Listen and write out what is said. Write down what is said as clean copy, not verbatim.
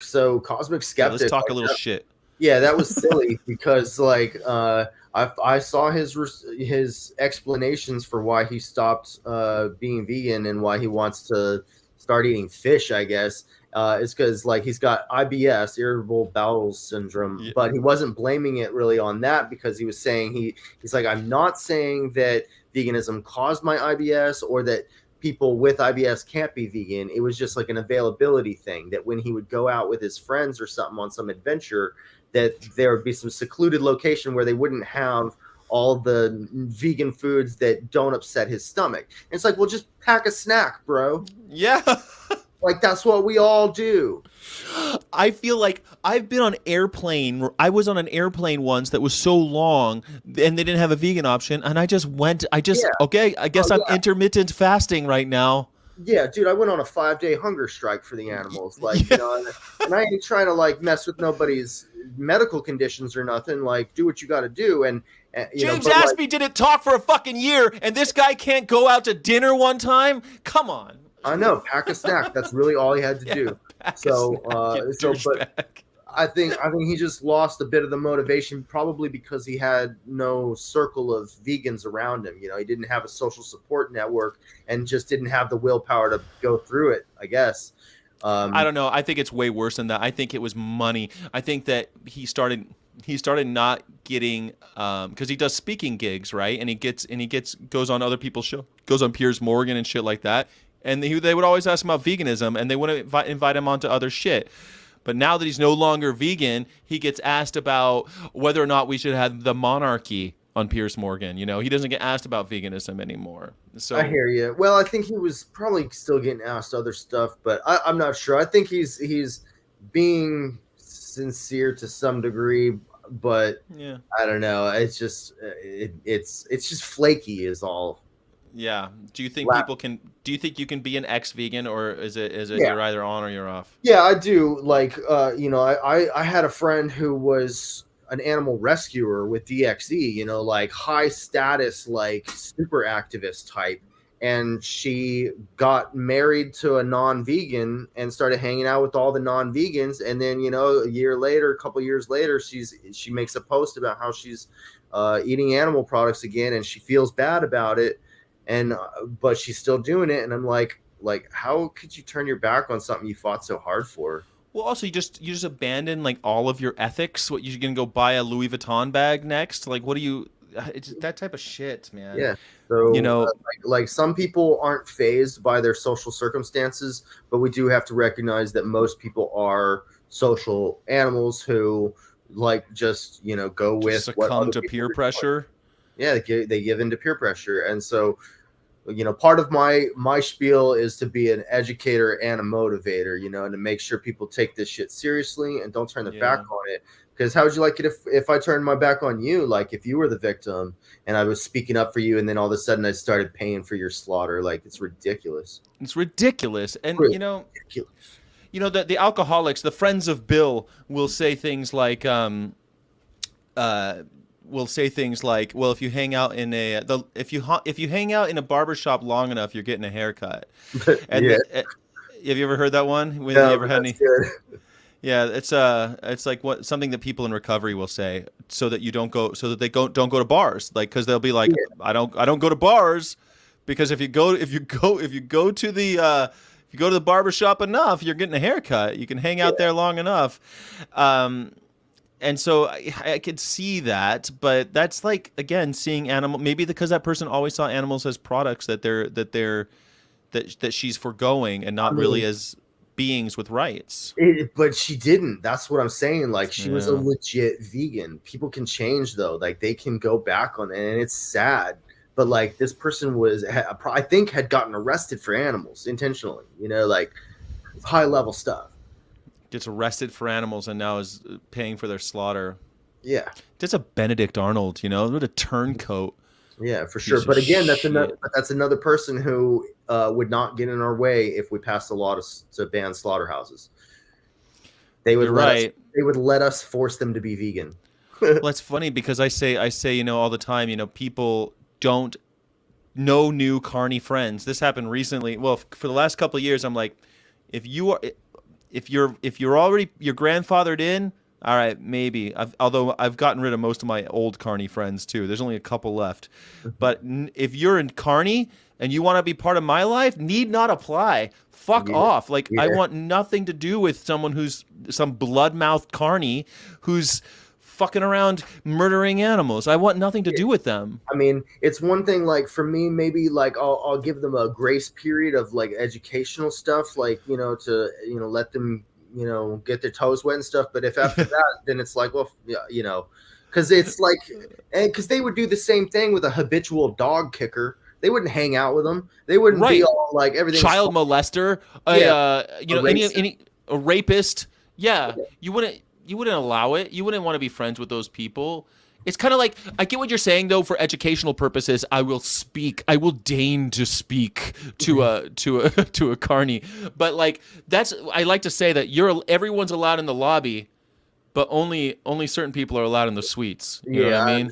So Cosmic Yeah, let's Skeptic, talk a like, little shit. yeah, that was silly because like I saw his explanations for why he stopped being vegan and why he wants to start eating fish. I guess it's because like he's got IBS, irritable bowel syndrome, Yeah. but he wasn't blaming it really on that because he was saying he's like, I'm not saying that veganism caused my IBS or that people with IBS can't be vegan. It was just like an availability thing that when he would go out with his friends or something on some adventure, that there would be some secluded location where they wouldn't have all the vegan foods that don't upset his stomach. And it's like, well, just pack a snack, bro. Yeah. Like that's what we all do. I feel like I've been on airplane. I was on an airplane once that was so long, and they didn't have a vegan option, and I just went. Yeah. Okay. I Oh guess I'm yeah. intermittent fasting right now. Yeah, dude, I went on a 5-day hunger strike for the animals. Like, Yeah. and I ain't trying to like mess with nobody's medical conditions or nothing. Like, do what you got to do. And James but like, Aspie didn't talk for a fucking year, and this guy can't go out to dinner one time. Come on. I know, pack a snack. That's really all he had to Yeah, do. pack a So, snack, you but douchebag. I think he just lost a bit of the motivation, probably because he had no circle of vegans around him. He didn't have a social support network and just didn't have the willpower to go through it, I guess. I Um, don't know. I think it's way worse than that. I think it was money. I think that he started not getting because he does speaking gigs, right? And he goes on other people's show, goes on Piers Morgan and shit like that. And they would always ask him about veganism, and they wouldn't invite him onto other shit. But now that he's no longer vegan, he gets asked about whether or not we should have the monarchy on Piers Morgan. He doesn't get asked about veganism anymore. I So hear you. Well, I think he was probably still getting asked other stuff, but I'm not sure. I think he's being sincere to some degree, but yeah. I don't know. It's just it's just flaky, is all. Yeah. Do you think La- people can? Do you think you can be an ex-vegan, or is it yeah, you're either on or you're off? yeah, I do. Like, I had a friend who was an animal rescuer with DXE. Like high status, like super activist type. And she got married to a non-vegan and started hanging out with all the non-vegans. And then, a year later, a couple years later, she makes a post about how she's eating animal products again, and she feels bad about it. And but she's still doing it. And I'm like, how could you turn your back on something you fought so hard for? Well, also you just abandon like all of your ethics. What you're gonna go buy a Louis Vuitton bag next? Like, what do you? It's that type of shit, man. Yeah. You So, know, like some people aren't phased by their social circumstances, but we do have to recognize that most people are social animals who like just go just with what succumb other to people peer are doing. pressure. Yeah, they give into peer pressure, and so part of my spiel is to be an educator and a motivator, and to make sure people take this shit seriously and don't turn their back Yeah. on it. Because how would you like it if I turned my back on you, like if you were the victim and I was speaking up for you, and then all of a sudden I started paying for your slaughter? Like, it's ridiculous. It's ridiculous. And Ridiculous. the alcoholics, the friends of Bill, will say things like, well, if you hang out in if you hang out in a barber shop long enough, you're getting a haircut. And Yeah. have you ever heard that one? Have you No, ever but had that's any? good. Yeah, it's like something that people in recovery will say, so that they don't go to bars, like because they'll be like, Yeah. I don't go to bars because if you go to the if you go to the barber shop enough, you're getting a haircut. You can hang out there long enough. And so I could see that, but that's like, again, seeing animal. Maybe because that person always saw animals as products that she's foregoing, and I not really mean, as beings with rights. but she didn't. That's what I'm saying. Like, she was a Yeah. legit vegan. People can change though. Like, they can go back on it, and it's sad. But like, this person I think, had gotten arrested for animals intentionally. Like high level stuff. Gets arrested for animals and now is paying for their slaughter. Yeah, Just a Benedict Arnold, what a turncoat yeah, for sure. piece of But again, that's another shit. that's another person who would not get in our way if we passed a law to ban slaughterhouses. They would You're let us. right. They would let us force them to be vegan. Well, it's funny because I say, all the time, people don't know new carny friends. This happened recently. Well, for the last couple of years, I'm like, if you are if you're already you're grandfathered in, all right, maybe. Although I've gotten rid of most of my old Carney friends too. There's only a couple left. But if you're in Carney and you want to be part of my life, need not apply. Fuck Yeah, off. Like I yeah. want nothing to do with someone who's some blood-mouthed Carney who's fucking around murdering animals. I want nothing to do with them. I mean, it's one thing like for me, maybe like I'll give them a grace period of like educational stuff, like to let them get their toes wet and stuff. But if after that, then it's like, well, yeah, because it's like, because they would do the same thing with a habitual dog kicker. They wouldn't hang out with them. They wouldn't Right. be all like everything. Child molester, Yeah. any a rapist. Yeah, you wouldn't allow it. You wouldn't want to be friends with those people. It's kind of like I get what you're saying though. For educational purposes, I will speak. I will deign to speak to a carny. But like I like to say that everyone's allowed in the lobby, but only certain people are allowed in the suites. You know what I mean?